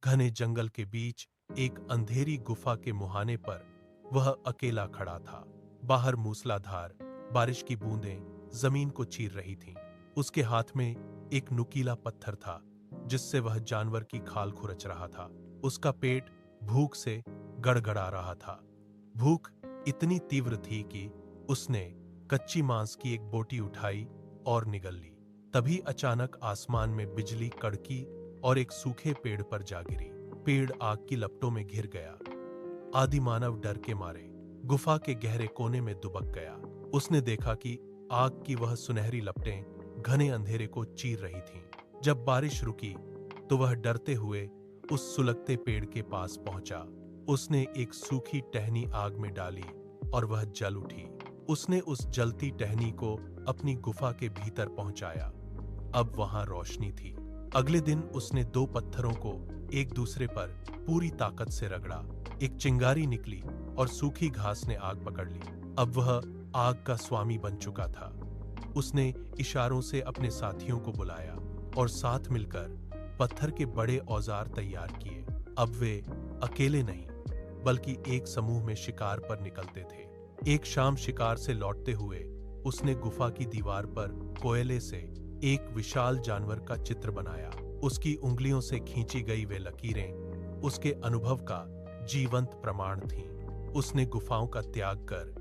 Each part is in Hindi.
घने जंगल के बीच एक अंधेरी गुफा के मुहाने पर वह अकेला खड़ा था। बाहर मूसलाधार बारिश की बूंदें जमीन को चीर रही थीं। उसके हाथ में एक नुकीला पत्थर था जिससे वह जानवर की खाल खुरच रहा था। उसका पेट भूख से गड़गड़ा रहा था। भूख इतनी तीव्र थी कि उसने कच्ची मांस की एक बोटी उठाई और निगल ली। तभी अचानक आसमान में बिजली कड़की और एक सूखे पेड़ पर जा गिरी। पेड़ आग की लपटों में घिर गया। आदि मानव डर के मारे गुफा के गहरे कोने में दुबक गया। उसने देखा कि आग की वह सुनहरी लपटें घने अंधेरे को चीर रही थीं। जब बारिश रुकी तो वह डरते हुए उस सुलगते पेड़ के पास पहुंचा। उसने एक सूखी टहनी आग में डाली और वह जल उठी। उसने उस जलती टहनी को अपनी गुफा के भीतर पहुंचाया। अब वहां रोशनी थी। अगले दिन उसने दो पत्थरों को एक दूसरे पर पूरी ताकत से रगड़ा। एक चिंगारी निकली और सूखी घास ने आग पकड़ ली। अब वह आग का स्वामी बन चुका था। उसने इशारों से अपने साथियों को बुलाया और साथ मिलकर पत्थर के बड़े औजार तैयार किए। अब वे अकेले नहीं बल्कि एक समूह में शिकार पर निकलते थे। एक शाम शिकार से लौटते हुए उसने गुफा की दीवार पर कोयले से एक विशाल जानवर का चित्र बनाया। उसकी उंगलियों से खींची गई वे लकीरें उसके अनुभव का जीवंत प्रमाण थीं। उसने गुफाओं का त्याग कर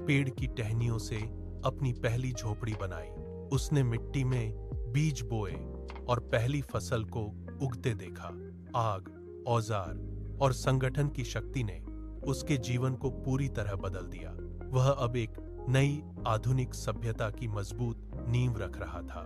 पेड़ की टहनियों से अपनी पहली झोपड़ी बनाई। उसने मिट्टी में बीज बोए और पहली फसल को उगते देखा। आग, औजार और संगठन की शक्ति ने उसके जीवन को पूरी तरह बदल दिया। वह अब एक नई आधुनिक सभ्यता की मजबूत नींव रख रहा था।